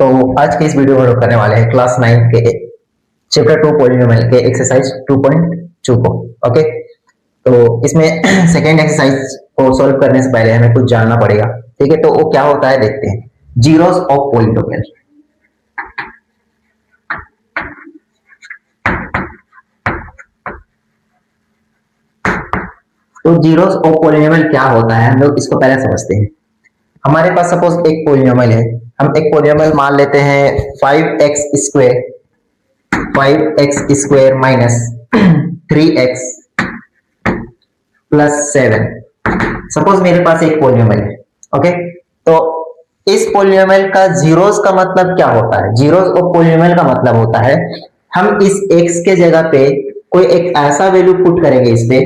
तो आज के इस वीडियो में हम लोग करने वाले हैं क्लास 9 के चैप्टर 2 पॉलिनोमियल के एक्सरसाइज 2.2 को। ओके, तो इसमें सेकेंड एक्सरसाइज को सॉल्व करने से पहले हमें कुछ जानना पड़ेगा। ठीक है, तो वो क्या होता है देखते हैं। Zeros of polynomial. तो जीरोस ऑफ पॉलिनोमियल क्या होता है, हम लोग इसको पहले समझते हैं। हमारे पास सपोज एक पॉलिनोमियल है, हम एक पॉलिनोमियल मान लेते हैं 5x square minus 3x plus 7। Suppose मेरे पास एक पॉलिनोमियल है। ओके, तो इस पॉलिनोमियल का जीरोस का मतलब क्या होता है? जीरोस ऑफ पॉलिनोमियल का मतलब होता है हम इस x के जगह पे कोई एक ऐसा वैल्यू पुट करेंगे इस पे,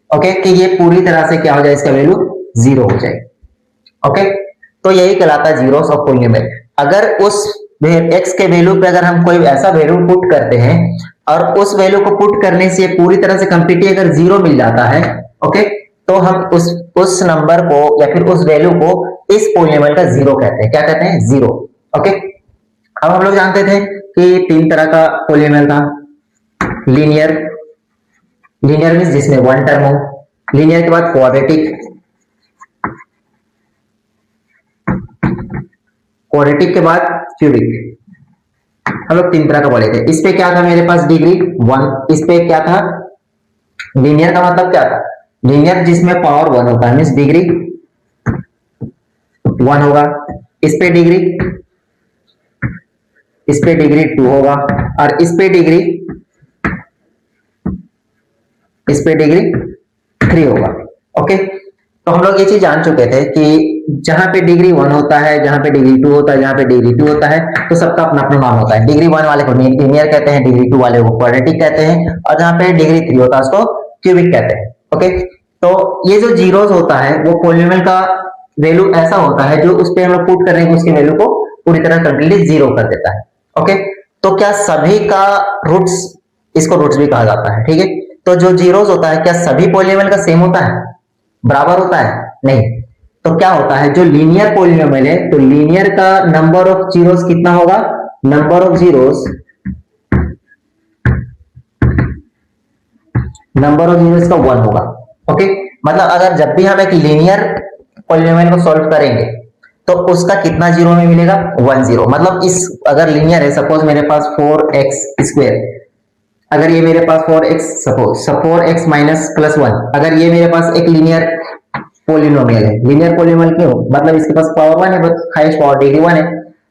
ओके, कि ये पूरी तरह से क्या हो जाए, इसका वैल्यू जीरो हो जाए। ओके, तो यही कहलाता है जीरोस ऑफ पॉलिनोमियल। अगर उस x के वैल्यू पे अगर हम कोई ऐसा वैल्यू पुट करते हैं और उस वैल्यू को पुट करने से पूरी तरह से कंप्लीटली अगर जीरो मिल जाता है, ओके, तो हम उस नंबर को या फिर उस वैल्यू को इस पॉलिनोमियल का जीरो कहते हैं। क्या कहते हैं? जीरो। ओके, अब हम लोग जानते थे कि तीन तरह का पॉलिनोमियल था। लीनियर, लीनियर मींस जिसमें वन टर्म हो। लीनियर के बाद क्वाड्रेटिक, क्वाड्रेटिक के बाद क्यूबिक। हम लोग तीन तरह का बोले थे। इस पे क्या था मेरे पास? डिग्री 1। इस पे क्या था? लीनियर का मतलब क्या था? लीनियर जिसमें पावर 1 होता है, मींस डिग्री 1 होगा। इस पे डिग्री 2 होगा और इस पे डिग्री 3 होगा। ओके, तो हम लोग ये चीज जान चुके थे कि जहां पे डिग्री 1 होता है, जहां पे डिग्री 2 होता है, जहां पे डिग्री 2 होता है, तो सबका अपना अपना नाम होता है। डिग्री 1 वाले को लीनियर कहते हैं, डिग्री 2 वाले को क्वाड्रेटिक कहते हैं, और जहां पे डिग्री 3 होता है उसको क्यूबिक कहते हैं। ओके, तो ये जो जीरोस होता है वो पॉलिनोमियल का वैल्यू ऐसा होता है जो उस पे हम लोग पुट करेंगे, उसकी वैल्यू को पूरी तरह कंप्लीटली जीरो कर देता है। ओके, तो क्या सभी का रूट्स, इसको रूट्स भी कहा जाता है। ठीक है, तो जो जीरोस होता है क्या सभी पॉलिनोमियल का सेम होता है, बराबर होता है? नहीं। तो क्या होता है, जो लीनियर पॉलिनोमियल है तो लीनियर का नंबर ऑफ जीरोस कितना होगा? नंबर ऑफ जीरोस का 1 होगा। ओके, मतलब अगर जब भी हम एक लीनियर पॉलिनोमियल को सॉल्व करेंगे तो उसका कितना जीरो में मिलेगा? 1 जीरो। मतलब इस अगर लीनियर है, सपोज मेरे पास 4x स्क्वायर, अगर ये मेरे पास 4x, suppose 4x minus plus 1, अगर ये मेरे पास एक लीनियर पॉलिनोमियल है। लीनियर पॉलिनोमियल क्यों? मतलब इसके पास पावर 1 है, बस हाईएस्ट पावर डिग्री 1 है।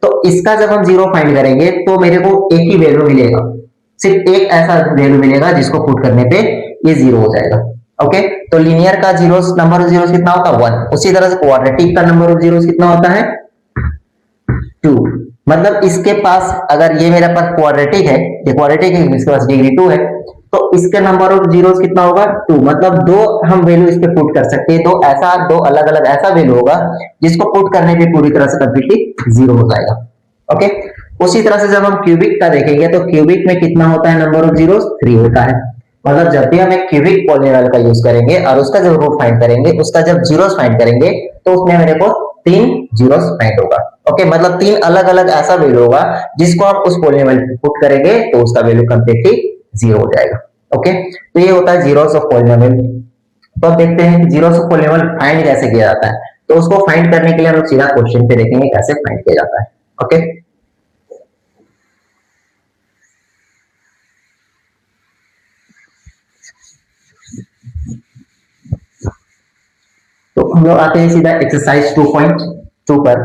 तो इसका जब हम जीरो फाइंड करेंगे तो मेरे को एक ही वैल्यू मिलेगा, सिर्फ एक ऐसा वैल्यू मिलेगा जिसको पुट करने पे ये जीरो हो जाएगा। ओके, तो लीनियर का जीरोस, नंबर ऑफ जीरोस कितना होता है? 1। उसी तरह से क्वाड्रेटिक का नंबर ऑफ जीरोस कितना होता है? 2। मतलब इसके पास अगर ये मेरे पास क्वाड्रेटिक है, ये क्वाड्रेटिक है, इसके पास डिग्री 2 है, तो इसके नंबर ऑफ जीरोस कितना होगा? 2। मतलब दो हम वैल्यू इस पे पुट कर सकते हैं, दो अलग अलग ऐसा वैल्यू होगा जिसको पुट करने पे पूरी तरह से कंप्लीटली जीरो हो जाएगा। ओके, उसी तरह से जब हम क्यूबिक का देखेंगे तो क्यूबिक में कितना होता है नंबर ऑफ जीरोस? 3 होता है। मतलब जब भी हम एक क्यूबिक पॉलिनोमियल का यूज करेंगे और उसका जब रूट फाइंड करेंगे, उसका जब जीरोस फाइंड करेंगे तो उसमें मेरे को 3 जीरोस फाइंड होगा। ओके, मतलब 3 अलग अलग ऐसा वैल्यू होगा जिसको हम उस पॉलिनोमियल में पुट करेंगे तो उसका वैल्यू कंप्लीटली जीरो हो जाएगा। ओके, तो ये होता है जीरोस ऑफ पॉलिनोमियल। तो अब देखते हैं कि जीरोस ऑफ पॉलिनोमियल फाइंड कैसे किया जाता है। तो उसको फाइंड करने के लिए हम लोग सीधा क्वेश्चन पे देखेंगे कैसे फाइंड किया जाता है। ओके, तो हम लोग आते हैं सीधा एक्सरसाइज 2.2 पर।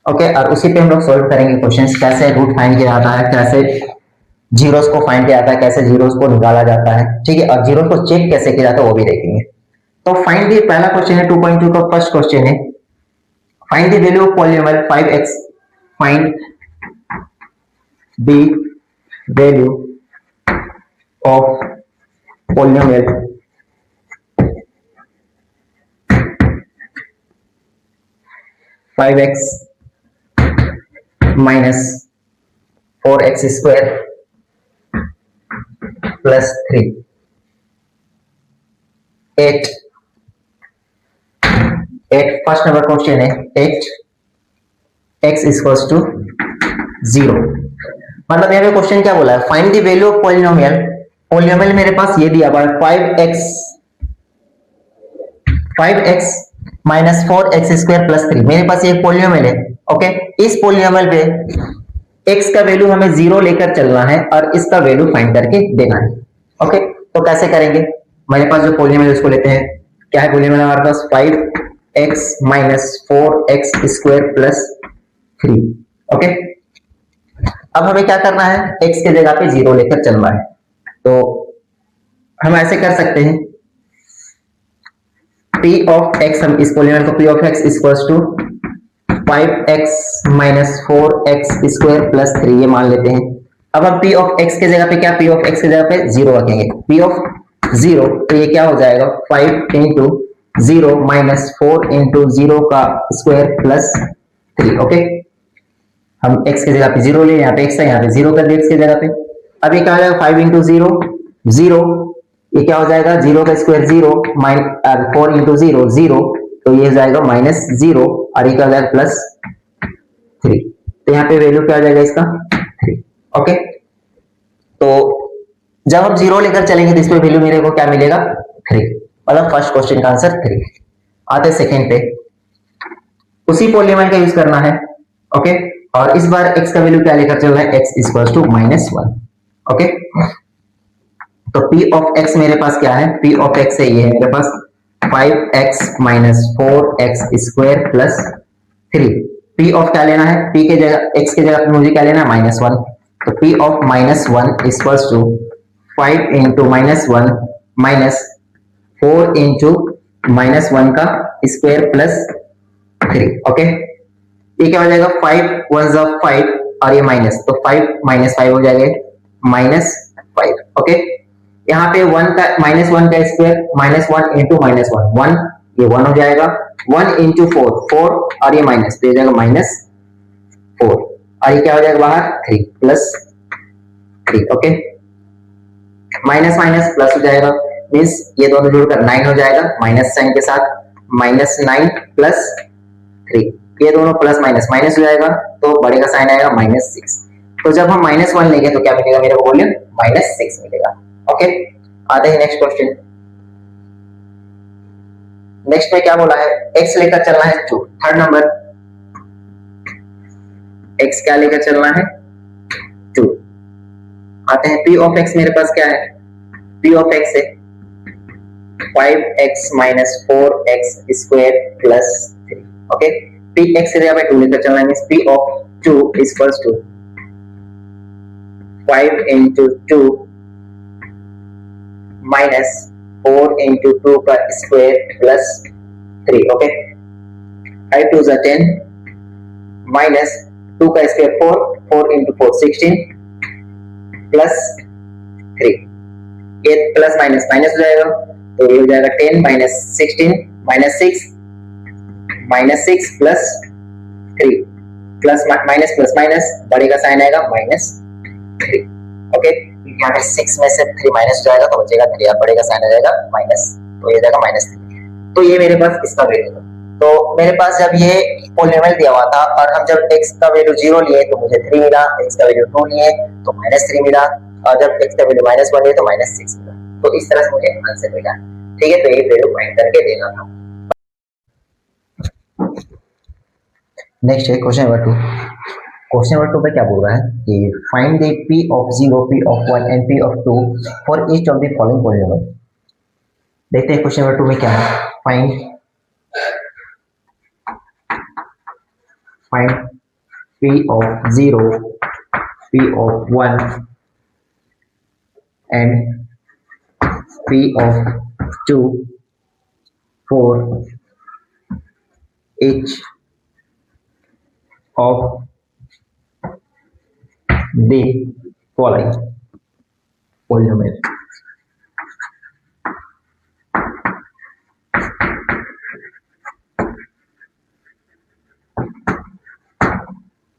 ओके, और उसी पे हम लोग सॉल्व करेंगे क्वेश्चंस, कैसे रूट फाइंड किया जाता है, कैसे जीरोस को फाइंड किया जाता है, कैसे जीरोस को निकाला जाता है। ठीक है, और जीरोस को चेक कैसे किया जाता है वो भी देखेंगे। तो फाइंड दी, पहला क्वेश्चन है 2.2 का फर्स्ट क्वेश्चन है, find the value of polynomial 5x, find the value of polynomial 5x minus 4x square plus 3। 8 first number question है 8 x इक्वल्स टू 0। मतलब यहाँ पे क्वेश्चन क्या बोला है, find the value of polynomial. Polynomial मेरे पास ये दिया हुआ है 5x minus 4x square plus 3। मेरे पास ये पॉलिनोमियल है। ओके, इस पॉलिनोमियल पे x का वैल्यू हमें 0 लेकर चलना है और इसका वैल्यू फाइंड करके देना है। ओके, तो कैसे करेंगे, मेरे पास जो पॉलिनोमियल है उसको लेते हैं। क्या है पॉलिनोमियल हमारे पास, 5x minus 4x square plus 3। Okay, अब हमें क्या करना है, x के जगह पे 0 लेकर चलना है। तो हम ऐसे कर सकते हैं, p ऑफ x, हम इस पॉलिनोमियल को p of x equals to 5x minus 4x square plus 3 ये मान लेते हैं। अब हम p ऑफ x के जगह पे क्या, p ऑफ x के जगह पे 0 रखेंगे। p ऑफ 0 तो ये क्या हो जाएगा, 5 इंटू 0 माइनस 4 इंटू 0 का स्क्वायर प्लस 3। ओके, हम x की जगह पे 0 ले, यहाँ पे x है, यहाँ पे 0 कर दिया x की जगह पे। अब ये क्या हो जाएगा, 5 इंटू 0 0, ये क्या हो जाएगा, 0 का स्क्वायर 0 माइनस 4 इंटू 0 0, तो ये हो जाएगा माइनस 0 और ये क्या हो जाएगा प्लस 3। तो यहाँ पे वैल्यू क्या हो जाएगा इसका 3। ओके, तो जब हम 0 लेकर चलेंगे तो इस पे वैल्यू मेरे को क्या मिलेगा 3। मतलब फर्स्ट क्वेश्चन का आंसर 3। आते सेकंड पे, उसी पॉलिनोमियल का यूज करना है। ओके, और इस बार x का वैल्यू क्या लेकर चल रहा है, x इक्वल्स टू -1। ओके, तो p ऑफ x मेरे पास क्या है, p ऑफ x है, ये है मेरे पास 5x minus 4x square plus 3। p of क्या लेना है, p के जगह, x के जगह मुझे क्या लेना है -1। तो p of -1 equals to 5 into -1 minus 4 into -1 का स्क्वायर प्लस 3। ओके, ये क्या हो जाएगा, 5 1 जा 5 और ये माइनस, तो 5 माइनस 5 हो जाएगा -5। ओके, यहाँ पे 1 का -1 का स्क्वायर -1 इंटू -1 1, ये 1 हो जाएगा। 1 इंटू 4 4 और ये माइनस, तो ये जाएगा -4 और ये क्या हो जाएगा बाहर 3 plus 3। Okay, minus minus plus हो जाएगा, मीन्स ये दोनों जोड़कर 9 हो जाएगा माइनस साइन के साथ, -9 प्लस 3, ये दोनों प्लस माइनस माइनस हो जाएगा, तो बड़े का साइन आएगा -6। तो जब हम -1 लेंगे तो क्या मिलेगा मेरे को, बोलिए -6 मिलेगा। ओके, आते हैं नेक्स्ट क्वेश्चन। नेक्स्ट में क्या बोला है, x लेकर चलना है 2। थर्ड नंबर, x क्या लेकर चलना है 2। आते हैं p ऑफ x, मेरे पास क्या है, p ऑफ x है 5x minus 4x square plus 3। Okay, p x से यहाँ पे 2 लेकर चलना है, means p of 2 equals to 5 into 2 minus 4 into 2 का स्क्वायर प्लस 3। ओके, 5 2 जा 10 माइनस 2 का स्क्वायर 4, 4 इंटू 4 16 प्लस 3, ये प्लस माइनस माइनस हो जाएगा, तो ये हो जाएगा 10 minus 16 -6 plus 3 plus minus plus minus, बड़े का साइन आएगा -3। ओके, यहाँ पे 6 में से 3 माइनस हो जाएगा तो बचेगा 3 और बड़े का साइन आ जाएगा माइनस, तो ये जाएगा -3। तो ये मेरे पास इसका वैल्यू है। तो मेरे पास जब ये पॉलिनोमियल दिया हुआ था और हम जब x का वैल्यू 0 लिए तो मुझे 3 मिला, x का वैल्यू 2 लिए तो -3 मिला, और जब x का वैल्यू -1 लिए तो -6 मिला। तो इस तरह से मुझे आंसर मिला। ठीक है, तो ये वैल्यू फाइंड करके देना था। नेक्स्ट है क्वेश्चन नंबर 2। क्वेश्चन नंबर 2 पे क्या बोल रहा है कि find the p of 0, p of 1 and p of 2 for each of the following polynomial. देखते हैं क्वेश्चन नंबर 2 में क्या है। Find p of 0, p of 1 and p of 2 for each of the following polynomial।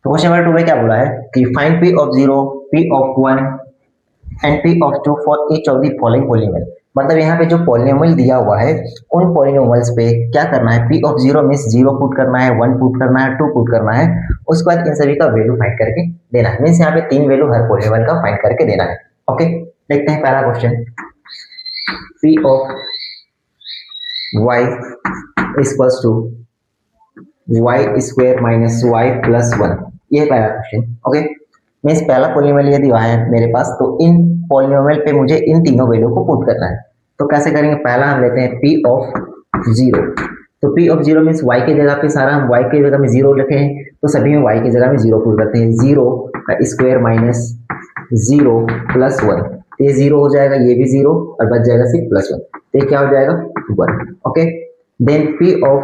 तो question number 2 में क्या बोला है कि find p of 0, p of 1 and p of 2 for each of the following polynomial। मतलब यहाँ पे जो पॉलिनोमियल दिया हुआ है उन पॉलिनोमियल्स पे क्या करना है, P of zero means zero put करना है, वन पुट करना है, टू पुट करना है, उसके बाद इन सभी का वैल्यू फाइंड करके देना है। मीन्स यहाँ पे 3 वैल्यू हर पॉलिनोमियल का फाइंड करके देना है। ओके, देखते हैं पहला question, P of y equals to Y square minus Y plus one, ये है पहला क्वेश्चन। ओके, मीन्स पहला पॉलिनोमियल यदि है मेरे पास तो इन पॉलिनोमियल पे मुझे इन तीनों वैल्यू को पुट करना है। तो कैसे करेंगे, पहला हम लेते हैं p ऑफ जीरो। तो p of zero means y की जगह पे सारा हम y की जगह में जीरो लिखे हैं तो सभी में y की जगह में जीरो पुट करते हैं। जीरो का square minus zero plus one, ये जीरो हो जाएगा, ये भी जीरो और बच जाएगा सिर्फ प्लस वन, तो ये क्या हो जाएगा one. Okay, then p of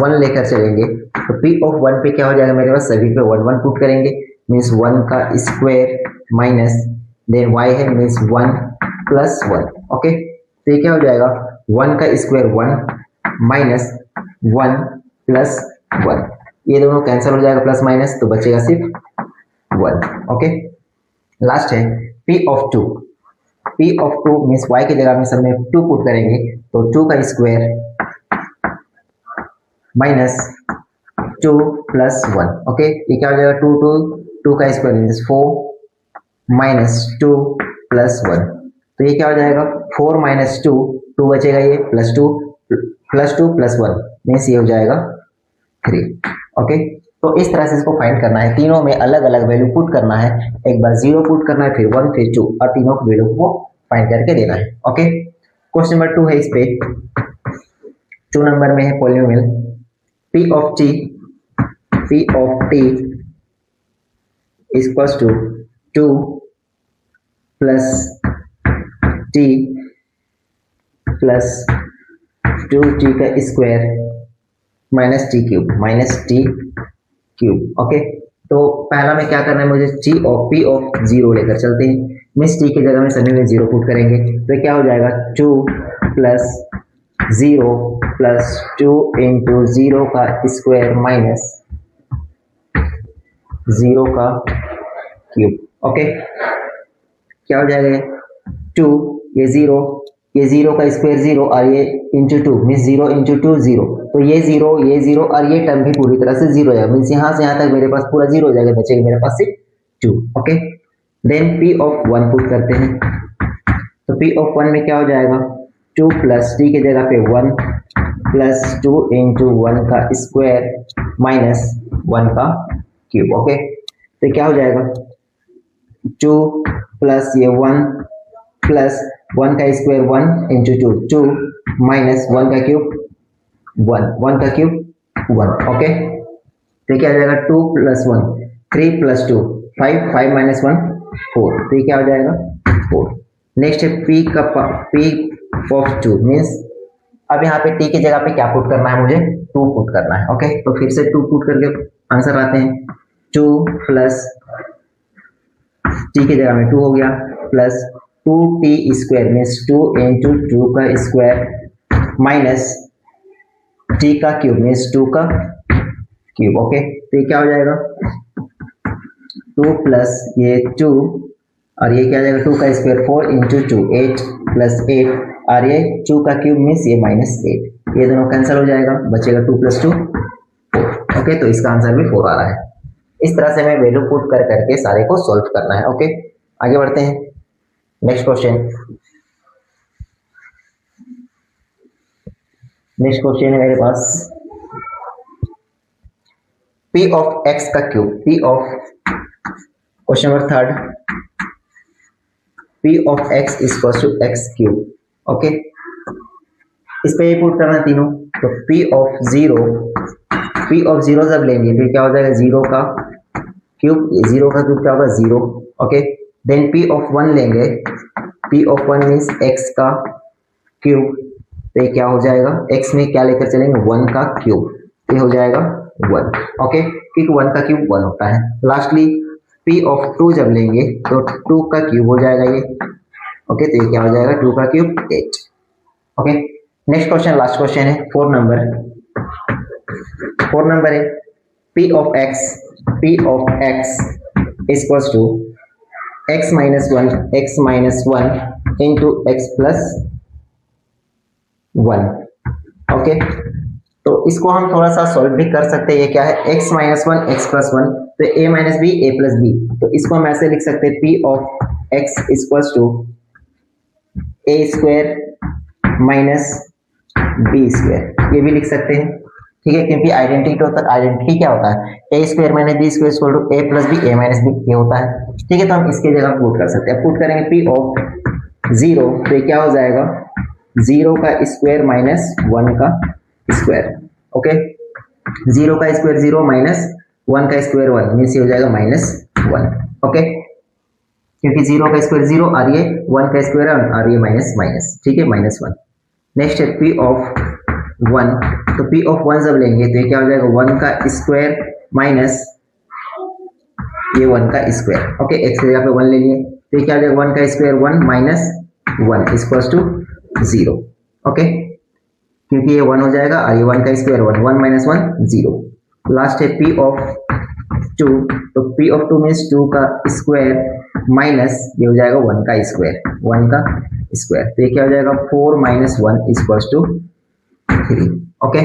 one लेकर चलेंगे तो p ऑफ वन पे क्या हो जाएगा मेरे पास, सभी पे वन वन पुट करेंगे, मीन्स वन का स्क्वायर माइनस देन y है means one plus one. Okay, तो ये क्या हो जाएगा, वन का square one minus one plus one, ये दोनों कैंसिल हो जाएगा प्लस माइनस, तो बचेगा सिर्फ वन। ओके, लास्ट है p of two. p of two means y की जगह में सब में टू पुट करेंगे तो टू का square minus two plus one. Okay, ये क्या हो जाएगा, टू टू टू का square means four minus two plus one, तो ये क्या हो जाएगा फोर माइनस टू, टू बचेगा ये plus two plus one means ये हो जाएगा थ्री। ओके, तो इस तरह से इसको फाइंड करना है, तीनों में अलग अलग वैल्यू पुट करना है, एक बार जीरो पुट करना है, फिर वन, फिर टू, और तीनों की वैल्यू को फाइंड करके देना है। ओके, क्वेश्चन नंबर 2 है, इस पे 2 नंबर में है polynomial p of t equals to 2 plus t plus 2t का square minus t cube. Okay, तो पहला में क्या करना है मुझे, p ऑफ जीरो लेकर चलते हैं, मीन्स t की जगह में सभी में जीरो पुट करेंगे तो क्या हो जाएगा 2 plus zero plus two into zero का स्क्वायर माइनस जीरो का क्यूब। ओके, क्या हो जाएगा 2, ये जीरो का स्क्वायर जीरो और ये into two means zero into two zero, तो ये जीरो और ये टर्म भी पूरी तरह से जीरो हो जाएगा, मीन्स यहाँ से यहाँ तक मेरे पास पूरा जीरो हो जाएगा, बचेगा मेरे पास सिर्फ two. Okay, then p of one put करते हैं तो p ऑफ वन में क्या हो जाएगा, 2 प्लस t की जगह पे 1 प्लस 2 इंटू वन का स्क्वायर माइनस वन का क्यूब। ओके, तो क्या हो जाएगा 2 प्लस ये 1 प्लस 1 का स्क्वायर 1 इंटू 2 माइनस 1 का क्यूब 1 का क्यूब 1। ओके, तो क्या हो जाएगा 2 प्लस 1 3 प्लस 2 5 माइनस 1 4, तो क्या हो जाएगा 4। नेक्स्ट है p ऑफ टू मीन्स अब यहाँ पे t की जगह पे क्या पुट करना है मुझे, 2 पुट करना है। ओके, तो फिर से 2 पुट करके आंसर आते हैं, 2 प्लस t की जगह में 2 हो गया plus 2t square means 2 into 2 का स्क्वायर माइनस t का क्यूब मीन्स 2 का क्यूब। ओके, तो ये क्या हो जाएगा 2 प्लस ये 2 और ये क्या हो जाएगा 2 का स्क्वायर 4 इंटू 2 8 प्लस 8 और ये 2 का क्यूब मीन्स ये माइनस 8, ये दोनों कैंसिल हो जाएगा, बचेगा 2 प्लस 2 4। ओके, तो इसका आंसर भी 4 आ रहा है। इस तरह से हमें वैल्यू पुट कर करके सारे को सॉल्व करना है। ओके, आगे बढ़ते हैं, नेक्स्ट क्वेश्चन है मेरे पास p ऑफ x का cube, question number 3 p of x equals to x cube. Okay, इस पे ये पुट करना तीनों, तो p ऑफ जीरो जब लेंगे फिर क्या हो जाएगा जीरो का क्यूब क्या होगा zero. Okay, then p of one लेंगे, p of one means x का क्यूब, तो ये क्या हो जाएगा x में क्या लेकर चलेंगे 1 का क्यूब, ये हो जाएगा 1। ओके, क्योंकि 1 का क्यूब 1 होता है। लास्टली p ऑफ 2 जब लेंगे तो 2 का क्यूब हो जाएगा ये। ओके, तो ये क्या हो जाएगा 2 का cube 8। Okay, next question, last question है 4 नंबर है p of x equals to x minus one into x plus 1। Okay, तो इसको हम थोड़ा सा सॉल्व भी कर सकते हैं। ये क्या है, x minus one x plus one, तो a minus b a plus b, तो इसको हम ऐसे लिख सकते हैं p of x equals to a square minus B square, ये भी लिख सकते हैं। ठीक है, क्योंकि आइडेंटिटी क्या होता है, A square minus B square equal to A plus B A minus B, ये होता है। ठीक है, तो हम इसके जगह पुट कर सकते हैं। पुट करेंगे p ऑफ 0, तो ये क्या हो जाएगा, 0 का स्क्वायर माइनस 1 का स्क्वायर। ओके, 0 का स्क्वायर 0 माइनस 1 का स्क्वायर 1, मीन्स ये हो जाएगा -1। ओके, क्योंकि 0 का स्क्वायर 0 और ये 1 का स्क्वायर और ये माइनस माइनस, ठीक है, -1। नेक्स्ट है p ऑफ 1, तो p ऑफ 1 जब लेंगे तो ये क्या हो जाएगा, 1 का स्क्वायर माइनस ये 1 का स्क्वायर। ओके, x की जगह पे 1 ले लिए, तो ये क्या हो जाएगा, 1 का square 1 minus 1 equals to 0। Okay, क्योंकि ये 1 हो जाएगा और ये 1 का स्क्वायर 1, 1 माइनस 1 0। लास्ट है p ऑफ 2, तो p ऑफ 2 मीन्स 2 का स्क्वायर माइनस ये हो जाएगा 1 का स्क्वायर, 1 का स्क्वायर, तो ये क्या हो जाएगा, 4 माइनस 1 इक्वल्स टू 3। ओके,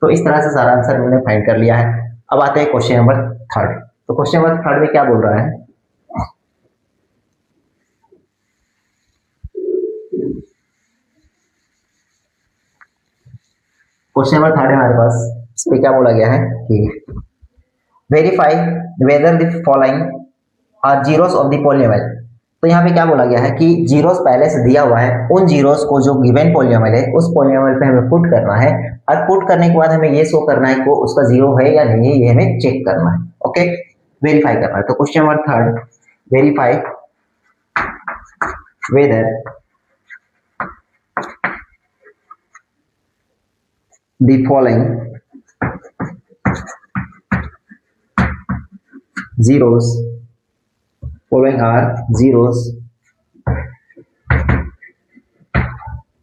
तो इस तरह से सारा आंसर मैंने फाइंड कर लिया है। अब आते हैं क्वेश्चन नंबर 3। तो क्वेश्चन नंबर 3 में क्या बोल रहा है, क्वेश्चन नंबर 3 हमारे पास, इस पे क्या बोला गया है कि verify whether the following are zeros of the polynomial. तो यहाँ पे क्या बोला गया है कि जीरोस पहले से दिया हुआ है, उन जीरोस को जो गिवन पॉलिनोमियल है उस पॉलिनोमियल पे हमें पुट करना है, और पुट करने के बाद हमें ये शो करना है कि वो उसका जीरो है या नहीं है, ये हमें चेक करना है। ओके, वेरीफाई करना है। तो question number 3, verify whether the following zeros, following are zeros,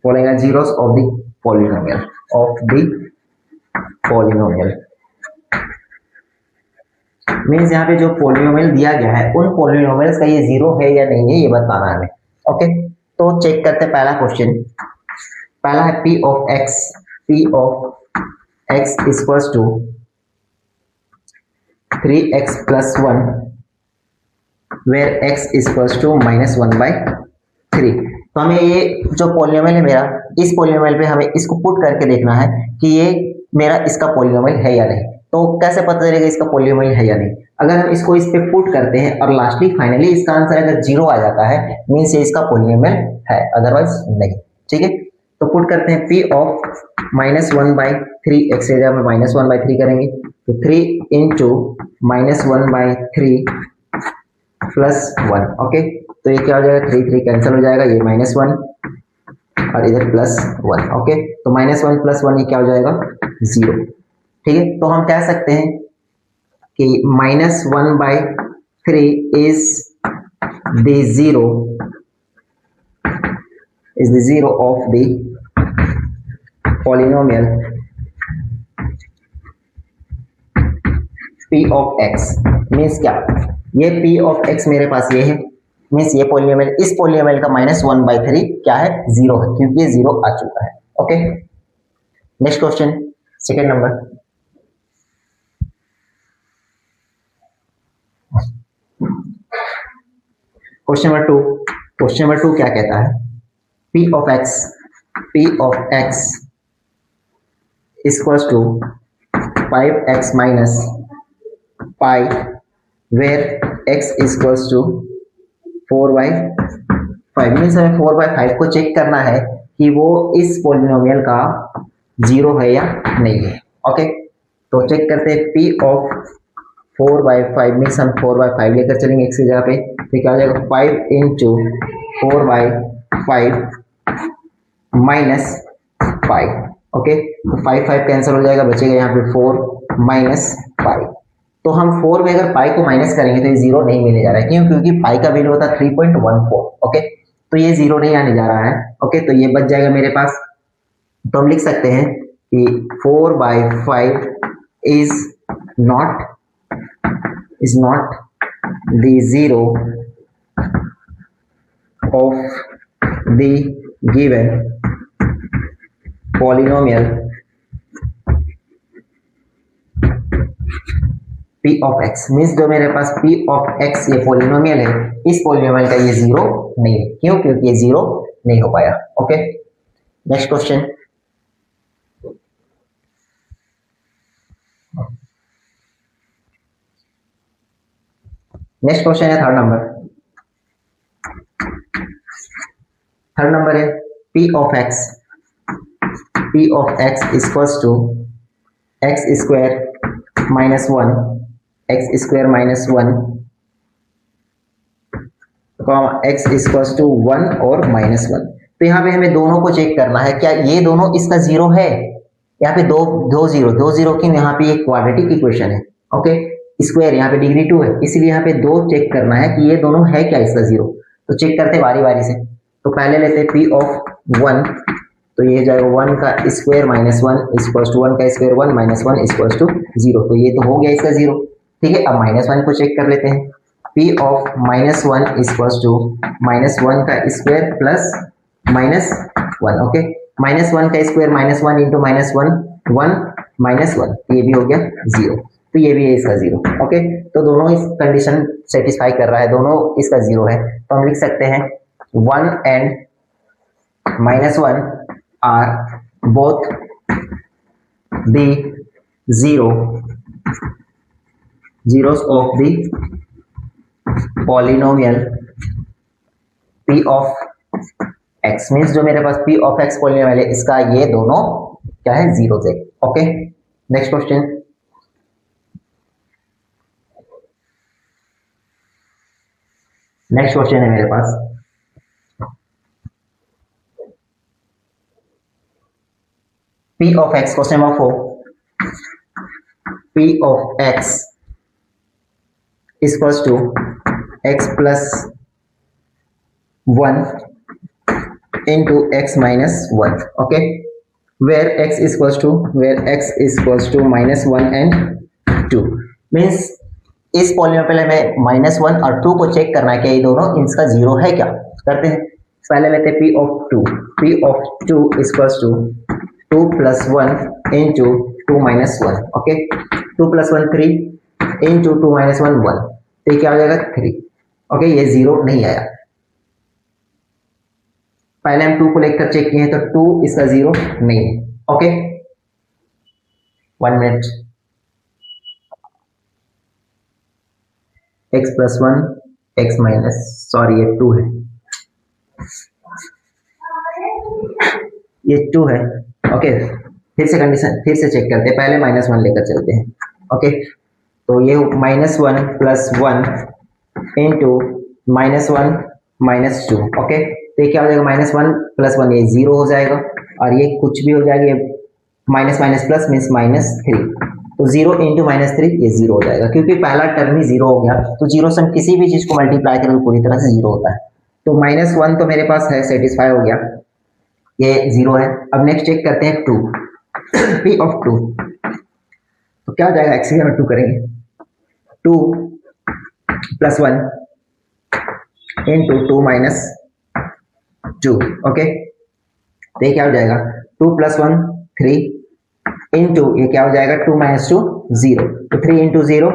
following are zeros of the polynomial, means यहाँ पे जो पॉलिनोमियल दिया गया है उन पॉलिनोमियल्स का ये जीरो है या नहीं है, ये बताना है हमें। ओके, तो चेक करते हैं पहला क्वेश्चन। पहला है p of x equals to 3x plus 1 where x equals to -1/3। तो हमें ये जो पॉलिनोमियल है मेरा, इस पॉलिनोमियल पे हमें इसको पुट करके देखना है कि ये मेरा इसका पॉलिनोमियल है या नहीं। तो कैसे पता चलेगा इसका पॉलिनोमियल है या नहीं, अगर हम इसको इस पे पुट करते हैं और लास्टली फाइनली इसका आंसर अगर 0 आ जाता है, मीन्स ये इसका पॉलिनोमियल है, अदरवाइज नहीं। ठीक है, तो पुट करते हैं p ऑफ -1/3, x की जगह में -1/3 करेंगे, तो 3 इंटू -1/3 प्लस 1। ओके, तो ये क्या हो जाएगा, 3 कैंसिल हो जाएगा, ये -1 और इधर +1। ओके, तो -1 + 1 ये क्या हो जाएगा, 0। ठीक है, तो हम कह सकते हैं कि -1/3 is the zero of the polynomial p of x। Means क्या, ये p of x मेरे पास ये है, मीन्स ये पॉलिनोमियल, इस पॉलिनोमियल का -1/3 क्या है, 0 है, क्योंकि ये 0 आ चुका है। Okay, next question, second number. Question number 2 क्या कहता है, p of x equals to 5x minus pi where x equals to 4/5। Means हमें 4/5 को चेक करना है कि वो इस पॉलिनोमियल का 0 है या नहीं है। ओके, तो चेक करते हैं p ऑफ 4/5, मीन्स हम 4/5 लेकर चलेंगे x की जगह पे, तो क्या हो जाएगा, 5 इंटू 4/5 माइनस पाई। ओके, तो 5 कैंसिल हो जाएगा, बचेगा यहाँ पे 4 माइनस पाई। तो हम 4 में अगर पाई को माइनस करेंगे तो ये 0 नहीं मिलने जा रहा है, क्यों, क्योंकि पाई का वैल्यू होता है 3.14। ओके, तो ये 0 नहीं आने जा रहा है। ओके, तो ये बच जाएगा मेरे पास, तो हम लिख सकते हैं कि 4/5 is not the zero of the given polynomial p of x means जो मेरे पास p ऑफ x ये पॉलिनोमियल है, इस पॉलिनोमियल का ये जीरो नहीं है। क्यों? क्योंकि ये जीरो नहीं हो पाया। Okay, next question. Next question है थर्ड नंबर। थर्ड नंबर है p of x equals to x square minus 1 x square minus 1 x equals to 1 और माइनस 1। तो यहाँ पे हमें दोनों को चेक करना है, क्या ये दोनों इसका जीरो है? यहाँ पे दो जीरो की यहाँ पे एक क्वाड्रेटिक इक्वेशन है। ओके, स्क्वायर यहाँ पे डिग्री 2 है, इसलिए यहाँ पे दो चेक करना है कि ये दोनों है क्या इसका जीरो। तो चेक करते बारी बारी से। तो पहले लेते हैं p ऑफ 1, तो ये जाएगा 1 का स्क्वायर माइनस 1 इक्वल्स टू 1 का स्क्वायर 1 माइनस 1 इक्वल्स टू 0। तो ये तो हो गया इसका जीरो। ठीक है, अब माइनस 1 को चेक कर लेते हैं। p of minus 1 equals to minus 1 का square plus minus 1। Okay, minus 1 का square minus 1 into minus 1 1 minus 1, ये भी हो गया जीरो। तो ये भी है इसका जीरो। ओके, तो दोनों इस कंडीशन सेटिस्फाई कर रहा है, दोनों इसका जीरो है। तो हम लिख सकते हैं 1 and minus 1 are both the zeros of the polynomial p of x means जो मेरे पास p of x पॉलिनोमियल है, इसका ये दोनों क्या है? जीरो है। Okay, next question. Next question है मेरे पास p of x, question number 4। p of x equals to x plus 1 into x minus 1। ओके, where x equals to minus 1 and 2 means इस पॉलिनोमियल में माइनस 1 और 2 को चेक करना है कि ये दोनों इनका जीरो है क्या। करते हैं, पहले लेते हैं p of 2 equals to 2 plus 1 into 2 minus 1। Okay, 2 plus 1 3 into 2 minus 1 1, तो क्या हो जाएगा 3। ओके, ये जीरो नहीं आया। पहले हम 2 को लेकर चेक किए हैं, तो 2 इसका जीरो नहीं है। Okay, 1 minute. x plus 1 x minus, sorry ये 2 है, ये 2 है। ओके, फिर से कंडीशन फिर से चेक करते हैं, पहले माइनस 1 लेकर चलते हैं। ओके, तो ये minus 1 plus 1 into minus 1 minus 2। Okay, तो ये क्या हो जाएगा? माइनस 1 प्लस 1 ये जीरो हो जाएगा, और ये कुछ भी हो जाएगा, ये minus minus plus means minus 3। तो 0 इंटू माइनस 3 ये जीरो हो जाएगा, क्योंकि पहला टर्म ही जीरो हो गया। तो जीरो से हम किसी भी चीज को मल्टीप्लाई करें तो पूरी तरह से जीरो होता है। तो माइनस 1 तो मेरे पास है, सेटिस्फाई हो गया, ये जीरो है। अब नेक्स्ट चेक करते हैं 2, p ऑफ 2, तो क्या हो जाएगा? एक्स की जगह 2 करेंगे, 2 प्लस 1 इंटू 2 माइनस 2। ओके, तो ये क्या हो जाएगा? 2 प्लस 1 3 इंटू ये क्या हो जाएगा? 2 माइनस 2 0। तो 3 इंटू 0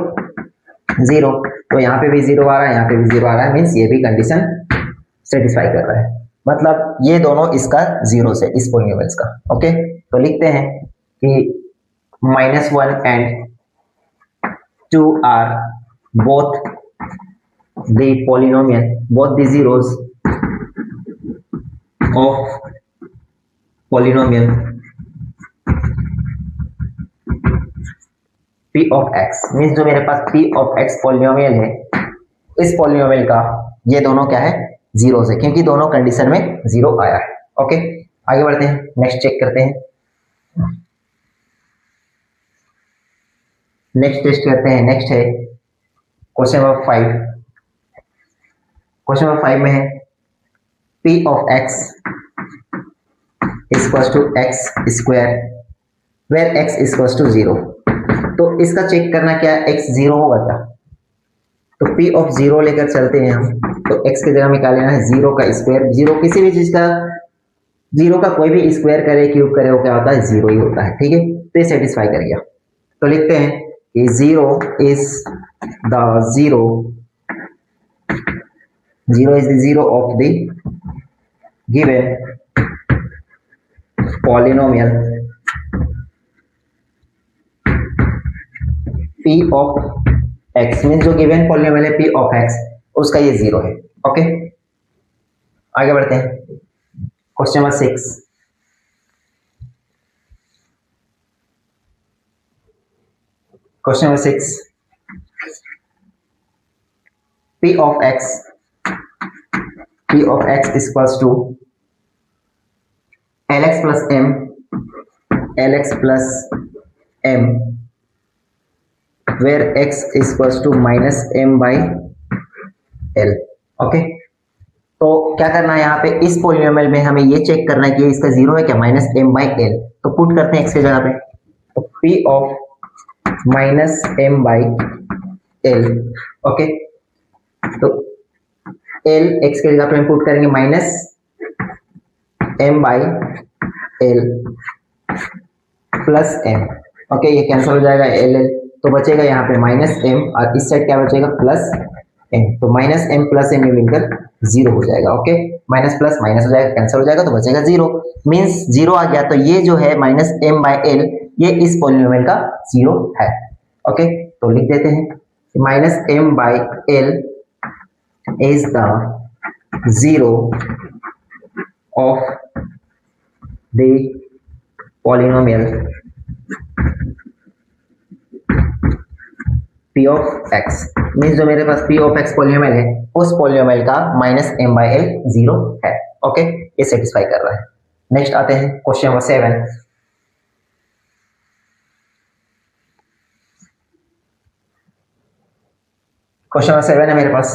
0, तो यहाँ पे भी जीरो आ रहा है, यहाँ पे भी जीरो आ रहा है, मीन्स ये भी कंडीशन सेटिस्फाई कर रहा है। मतलब ये दोनों इसका जीरो से इस पॉलिनोमियल्स का। ओके, तो लिखते हैं कि minus 1 and 2 are both the polynomial, both the zeros of polynomial p of x means जो मेरे पास p ऑफ x पॉलिनोमियल है, इस पॉलिनोमियल का ये दोनों क्या है? जीरो से, क्योंकि दोनों कंडीशन में जीरो आया है। ओके, आगे बढ़ते हैं, नेक्स्ट चेक करते हैं, नेक्स्ट टेस्ट करते हैं। नेक्स्ट है क्वेश्चन नंबर 5। क्वेश्चन नंबर 5 में है p of x equals to x square where x equals to 0। तो इसका चेक करना क्या है? x जीरो होगा क्या? तो p ऑफ 0 लेकर चलते हैं हम, तो x की जगह निकाल लेना है 0 का स्क्वायर। 0 किसी भी चीज का जीरो का कोई भी स्क्वायर करे क्यूब करे वो क्या होता है, जीरो ही होता है। ठीक है, तो ये सेटिस्फाई कर गया। तो लिखते हैं कि zero is the zero is the zero of the given polynomial p of x, mean जो गिवन पॉलिनोमियल है p ऑफ x उसका ये जीरो है। ओके, आगे बढ़ते हैं। Question number 6, question number 6, p of x equals to lx plus m where x equals to minus m by l। Okay, तो क्या करना है यहाँ पे, इस पॉलिनोमियल में हमें ये चेक करना है कि इसका जीरो है क्या, माइनस m by l। तो पुट करते हैं x की जगह पे, तो p of minus m by l। Okay, तो l x की जगह पे हम पुट करेंगे minus m by l plus m। Okay, ये कैंसिल हो जाएगा l l, तो बचेगा यहाँ पे माइनस m और इस साइड क्या बचेगा, प्लस m। तो माइनस m प्लस m मिलकर जीरो हो जाएगा। ओके, माइनस प्लस माइनस हो जाएगा, कैंसिल हो जाएगा, तो बचेगा जीरो, मींस जीरो आ गया। तो ये जो है माइनस m बाय l ये इस पॉलिनोमियल का जीरो है। ओके, तो लिख देते हैं minus m by l is the zero of the polynomial p of x, means जो मेरे पास p ऑफ x पॉलिनोमियल है उस पॉलिनोमियल का minus m by l zero है। ओके, ये सेटिस्फाई कर रहा है। नेक्स्ट आते हैं क्वेश्चन नंबर 7, क्वेश्चन नंबर 7 है मेरे पास,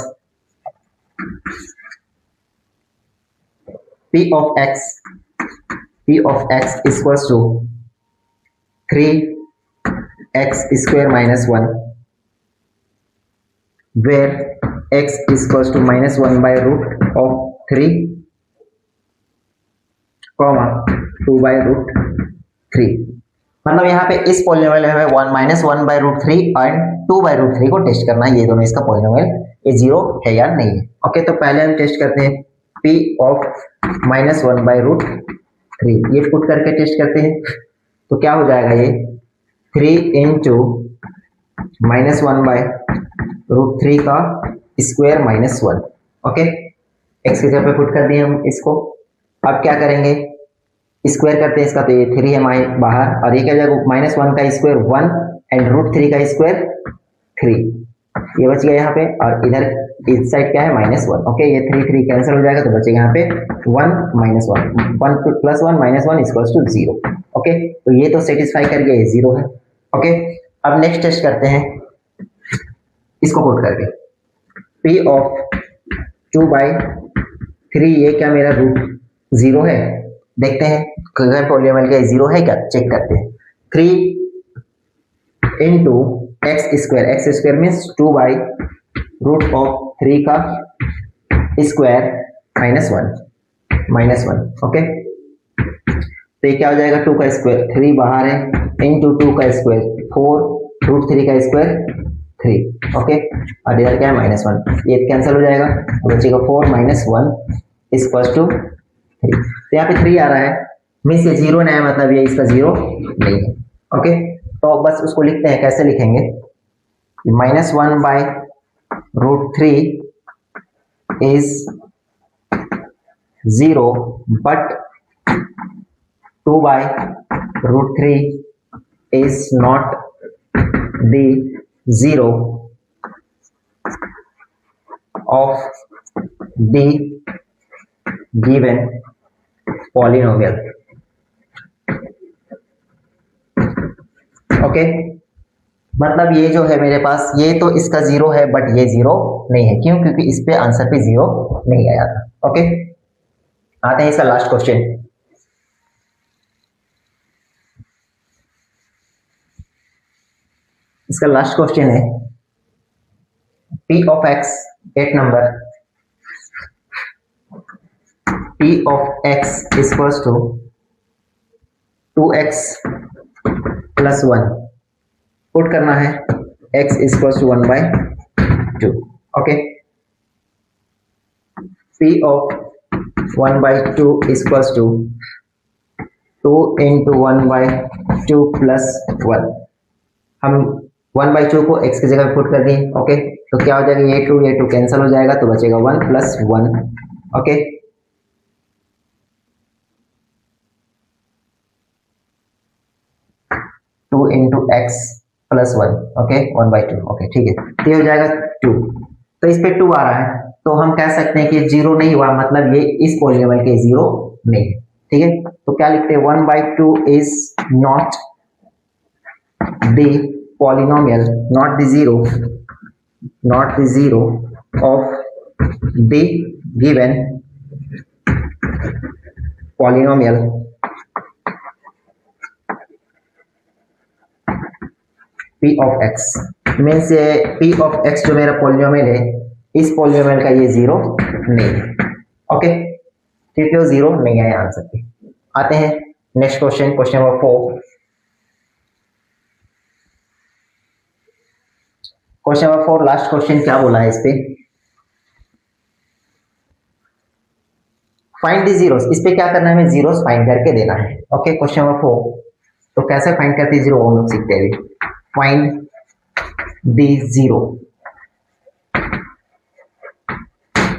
p of x equals to 3x square minus 1 where x equals to minus 1 by root of 3 comma 2 by root 3। मतलब यहाँ पे इस पॉलिनोमियल में हमें 1 minus 1 by root 3 and 2 by root 3 को टेस्ट करना है, ये दोनों इसका पॉलिनोमियल ये जीरो है या नहीं है। ओके, तो पहले हम टेस्ट करते हैं p of minus 1 by root 3, ये पुट करके टेस्ट करते हैं। तो क्या हो जाएगा, ये 3 इंटू माइनस 1 बाय रूट 3 का स्क्वायर माइनस 1। ओके, एक्स की जगह पे पुट कर दिए हम इसको। अब क्या करेंगे, स्क्वायर करते हैं इसका, तो ये 3 है बाहर, और ये क्या जाएगा माइनस 1 का स्क्वायर 1 एंड रूट 3 का स्क्वायर 3, ये बच गया यहाँ पे। और इधर इस साइड क्या है माइनस 1। ओके, ये 3 3 कैंसिल हो जाएगा, तो बचेगा यहाँ पे 1 minus 1 plus 1 minus 1 equals to 0। Okay, तो ये तो सेटिस्फाई कर गया, ये 0 है। ओके, अब नेक्स्ट टेस्ट करते हैं इसको पुट करके, p ऑफ 2 बाई 3, ये क्या मेरा रूट 0 है, देखते हैं अगर पॉलिनोमियल का 0 है क्या, चेक करते हैं। 3 into x square means 2 by root of 3 का स्क्वायर माइनस 1। ओके, तो ये क्या हो जाएगा, 2 का स्क्वायर, 3 बाहर है, इंटू 2 का स्क्वायर 4 रूट 3 का स्क्वायर 3। ओके, और इधर क्या है माइनस 1, ये कैंसिल हो जाएगा, बचेगा 4 माइनस 1 इक्वल्स टू 3। तो यहाँ पे 3 आ रहा है, मीन्स ये 0 नहीं है, मतलब ये इसका 0 नहीं है। ओके, तो बस उसको लिखते हैं, कैसे लिखेंगे, minus 1 by root 3 is 0 but 2 by root 3 is not the 0 of the given polynomial। Okay, मतलब ये जो है मेरे पास, ये तो इसका 0 है बट ये 0 नहीं है, क्यों, क्योंकि इस पे आंसर पे 0 नहीं आया था। ओके, आते हैं इसका लास्ट क्वेश्चन। इसका लास्ट क्वेश्चन है p of x 8 number, p of x equals to 2x plus 1 put करना है x equals to 1/2 okay p of 1/2 equals to 2 into 1/2 plus 1 हम 1/2 को x की जगह पुट कर दिए ओके तो क्या हो जाएगा ये 2 कैंसिल हो जाएगा तो बचेगा 1 plus 1 okay 2 into x plus 1 okay 1/2 okay ठीक है तो ये हो जाएगा 2 तो इस पे 2 आ रहा है तो हम कह सकते हैं कि 0 नहीं हुआ मतलब ये इस पॉलीनोमियल के 0 नहीं है ठीक है तो क्या लिखते हैं 1/2 is not the polynomial not the zero of the given polynomial p of x means ये p of x जो मेरा पॉलिनोमियल है इस पॉलिनोमियल का ये 0 नहीं है ओके ठीक है 0 नहीं है आंसर पे आते हैं next question question number 4 question number 4 last question क्या बोला है इस पे फाइंड द जीरोस इस पे क्या करना है हमें जीरोस फाइंड करके देना है ओके क्वेश्चन नंबर 4 तो कैसे फाइंड करते हैं जीरो हम लोग सीखते हैं find the zero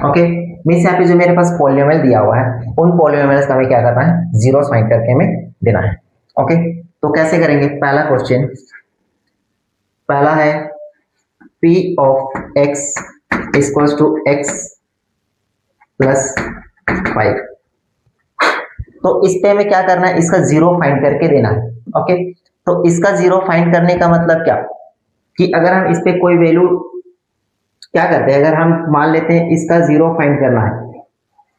okay means यहाँ पे जो मेरे पास पॉलिनोमियल दिया हुआ है उन पॉलिनोमियल्स का हमें क्या करना है जीरोस फाइंड करके हमें देना है ओके तो कैसे करेंगे पहला क्वेश्चन पहला है p of x equals to x plus 5 तो इस पे हमें क्या करना है इसका जीरो फाइंड करके देना है ओके तो इसका जीरो फाइंड करने का मतलब क्या कि अगर हम इस पे कोई वैल्यू क्या करते हैं अगर हम मान लेते हैं इसका जीरो फाइंड करना है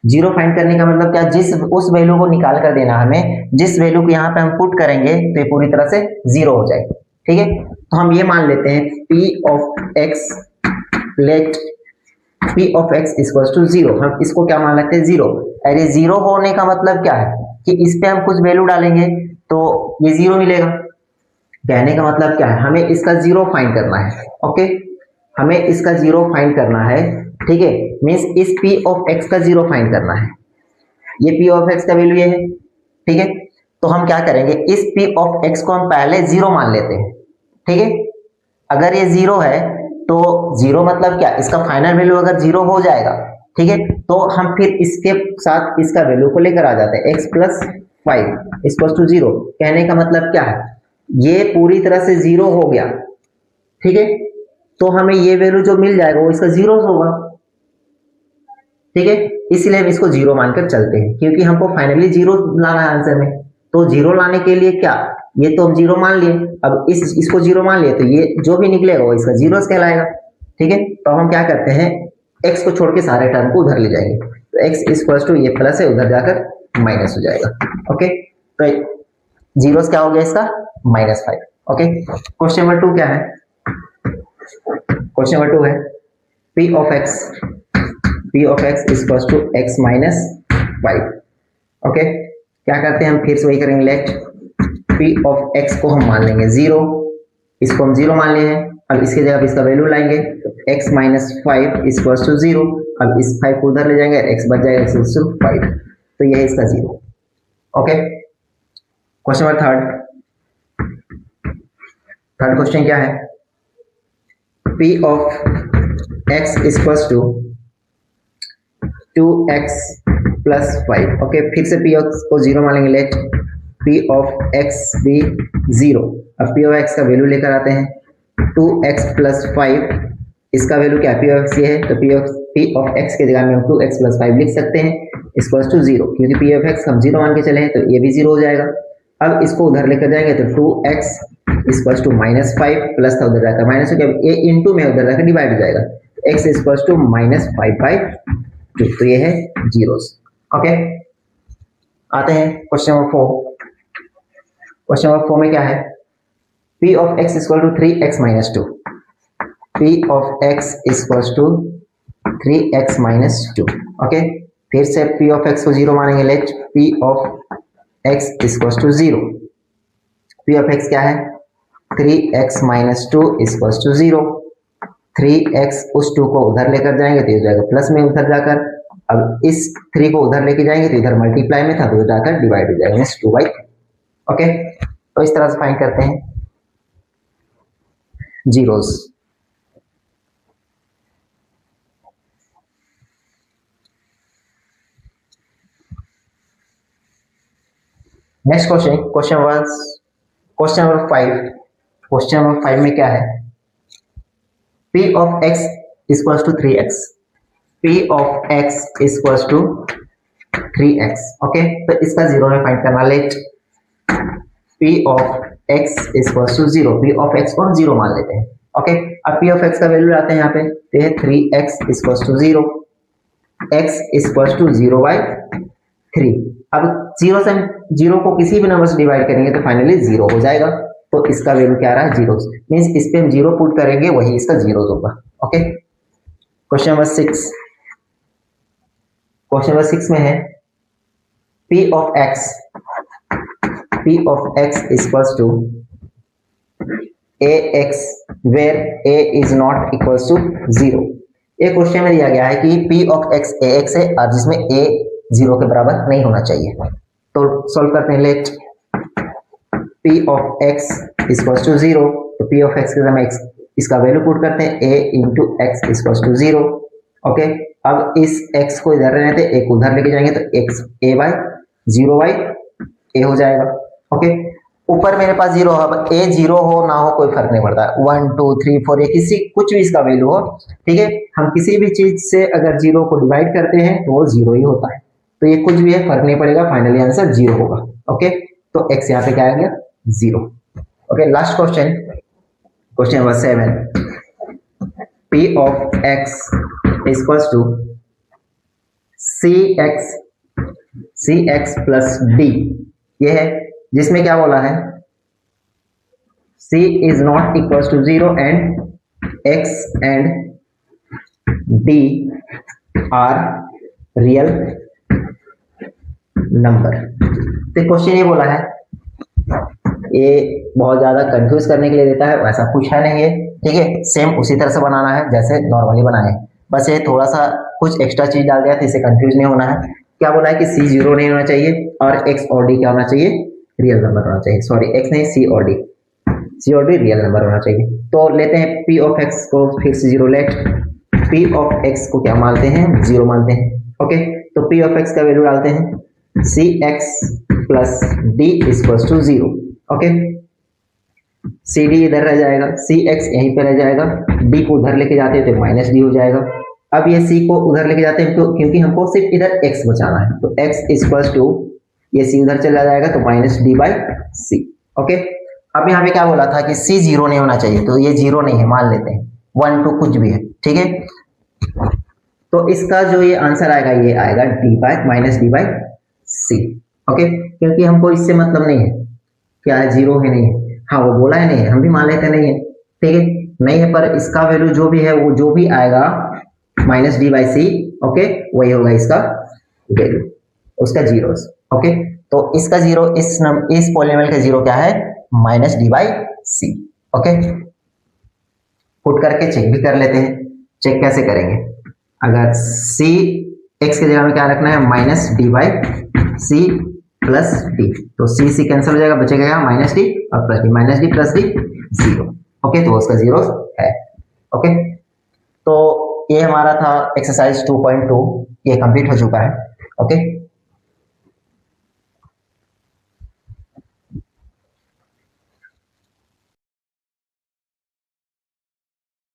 जीरो फाइंड करने का मतलब क्या जिस उस वैल्यू को निकाल कर देना हमें जिस वैल्यू को यहाँ पे हम पुट करेंगे तो ये पूरी तरह से जीरो हो जाएगी ठीक है तो हम ये मान लेते हैं p of x let p of x equals to 0 हम इसको क्या मान लेते हैं 0 अरे 0 होने का मतलब क्या है कि इस पे हम कुछ वैल्यू डालेंगे तो ये 0 मिलेगा कहने का मतलब क्या है हमें इसका 0 फाइंड करना है ओके हमें इसका 0 फाइंड करना है ठीक है मींस इस p of x का 0 फाइंड करना है ये p of x का वैल्यू ये है ठीक है तो हम क्या करेंगे इस p of x को हम पहले 0 मान लेते हैं ठीक है अगर ये 0 है तो 0 मतलब क्या इसका फाइनल वैल्यू अगर 0 हो जाएगा ठीक है तो हम फिर इसके साथ इसका वैल्यू को लेकर आ जाते हैं x प्लस 5 इक्वल्स टू 0 कहने का मतलब क्या है ये पूरी तरह से 0 हो गया ठीक है तो हमें ये वैल्यू जो मिल जाएगा वो इसका 0 होगा ठीक है इसलिए हम इसको 0 मानकर चलते हैं क्योंकि हमको फाइनली 0 लाना है आंसर में तो 0 लाने के लिए क्या ये तो हम 0 मान लिए अब इसको 0 मान लिए तो ये जो भी निकलेगा वो इसका 0 कहलाएगा ठीक है तो हम क्या करते हैं x को छोड़ के सारे टर्म को उधर ले जाएंगे तो x इक्वल्स टू ये प्लस है उधर जाकर माइनस हो जाएगा ओके तो जीरोस क्या हो गया इसका -5 ओके क्वेश्चन नंबर 2 क्या है क्वेश्चन नंबर 2 है p of x equals to x minus 5 okay क्या करते हैं हम फिर से वही करेंगे लेट p of x को हम मान लेंगे 0 इसको हम 0 मान लिए हैं अब इसके जगह इसका वैल्यू लाएंगे x माइनस 5 इक्वल्स टू 0 अब इस 5 को उधर ले जाएंगे x बच जाएगा x इक्वल्स टू 5 तो ये है इसका 0 okay question number third question क्या है p of x equals to 2x plus 5 okay फिर से p of को 0 मान लेंगे लेट p of x भी 0 अब p of x का वैल्यू लेकर आते हैं 2x प्लस 5 इसका वैल्यू क्या p of x ये है तो p of x के जगह में हम 2x प्लस 5 लिख सकते हैं इक्वल्स टू 0 क्योंकि p of x हम 0 मान के चले हैं तो ये भी 0 हो जाएगा अब इसको उधर लेकर जाएंगे तो 2x इक्वल्स टू -5 प्लस था उधर जाकर माइनस हो गया ये इनटू में उधर जाकर डिवाइड हो जाएगा x इक्वल्स टू -5/2 तो ये है जीरोस ओके आते हैं क्वेश्चन नंबर 4 क्वेश्चन नंबर 4 में क्या है p of x equal to 3x minus 2 p of x equals to 3x minus 2 okay फिर से पी ऑफ एक्स को जीरो मानेंगे, let p of x equals to zero. P of x क्या है, 3x minus two equals to zero. 3x उस 2 को उधर लेकर जाएंगे तो ये जाएगा प्लस में उधर जाकर, अब इस 3 को उधर लेके जाएंगे तो इधर मल्टीप्लाई में था तो उधर जाकर डिवाइड हो जाएगा, मींस 2/3। ओके, तो इस तरह से फाइंड करते हैं zeros. Next question, question number 5। Question number 5 में क्या है, p of x equals to 3x। p of x equals to 3x। Okay, तो इसका जीरो में फाइंड करना, let p of x equals to zero. p of x को हम zero मान लेते हैं। ओके, अब p ऑफ x का वैल्यू लाते हैं यहाँ पे, तो ये 3x equals to zero, x equals to 0/3। अब जीरो से जीरो को किसी भी नंबर से डिवाइड करेंगे तो फाइनली जीरो हो जाएगा, तो इसका वैल्यू क्या आ रहा है, जीरो। मींस इस पे हम जीरो पुट करेंगे वही इसका जीरो होगा। Okay, question number 6। Question number 6 में है p of x equals to ax where a is not equals to zero. ये क्वेश्चन में दिया गया है कि p ऑफ x ax है और जिसमें a जीरो के बराबर नहीं होना चाहिए, तो सॉल्व करते हैं, let p of x equals to zero. तो p ऑफ x के समय इसका वैल्यू पुट करते हैं, a into x equals to zero. Okay, अब इस x को इधर रहने थे, a को उधर लेके जाएंगे तो x a/0/a हो जाएगा। ओके, ऊपर मेरे पास जीरो, अब a जीरो हो ना हो कोई फर्क नहीं पड़ता, 1 2 3 4 ये किसी कुछ भी इसका वैल्यू हो, ठीक है। हम किसी भी चीज से अगर जीरो को डिवाइड करते हैं तो वो जीरो ही होता है, तो ये कुछ भी है फर्क नहीं पड़ेगा, फाइनली आंसर जीरो होगा। ओके, तो x यहाँ पे क्या आ गया, zero. Okay, last question, question number 7। p of x equals to cx plus d। ये है जिसमें क्या बोला है, c is not equals to zero and x and d are real number. तो क्वेश्चन ये बोला है, ये बहुत ज्यादा कंफ्यूज करने के लिए देता है, वैसा कुछ है नहीं है, ठीक है। सेम उसी तरह से बनाना है जैसे नॉर्मली बनाए, बस ये थोड़ा सा कुछ एक्स्ट्रा चीज डाल दिया तो इसे कंफ्यूज नहीं होना है। क्या बोला है कि c जीरो नहीं होना चाहिए और x और d क्या होना चाहिए, रियल नंबर होना चाहिए। सॉरी, x नहीं, c और d रियल नंबर होना चाहिए। तो लेते हैं p ऑफ x को फिर से zero, let p of x को क्या मानते हैं, जीरो मानते हैं। ओके, तो p ऑफ x का वैल्यू डालते हैं, cx plus d equals to zero. Okay, c d इधर रह जाएगा, cx यहीं पे रह जाएगा, d को उधर लेके जाते हैं तो माइनस डी हो जाएगा। अब ये c को उधर लेके जाते हैं तो क्योंकि हमको सिर्फ इधर x बचाना है, तो x इक्वल्स टू ये c उधर चला जाएगा तो माइनस d/c। ओके, अब यहाँ पे क्या बोला था कि c जीरो नहीं होना चाहिए, तो ये जीरो नहीं है, मान लेते हैं 1 2 कुछ भी है, ठीक है। तो इसका जो ये आंसर आएगा, ये आएगा d/-d/c। ओके, क्योंकि हमको इससे मतलब नहीं है क्या है, जीरो है नहीं है, हाँ वो बोला है नहीं है, हम भी मान लेते नहीं है, ठीक है, नहीं है, पर इसका वैल्यू जो भी है वो जो भी आएगा -d/c, ओके, वही होगा इसका वैल्यू, उसका जीरो। ओके, तो इसका जीरो, इस पॉलिनोमियल का जीरो क्या है, -d/c। ओके, पुट करके चेक भी कर लेते हैं। चेक कैसे करेंगे, अगर c x के जगह में क्या रखना है, -d/c प्लस d, तो c कैंसिल हो जाएगा, बचेगा क्या, -d और plus d, -d plus d zero. Okay, तो उसका जीरो है। ओके, तो ये हमारा था एक्सरसाइज 2.2, ये कंप्लीट हो चुका है। ओके।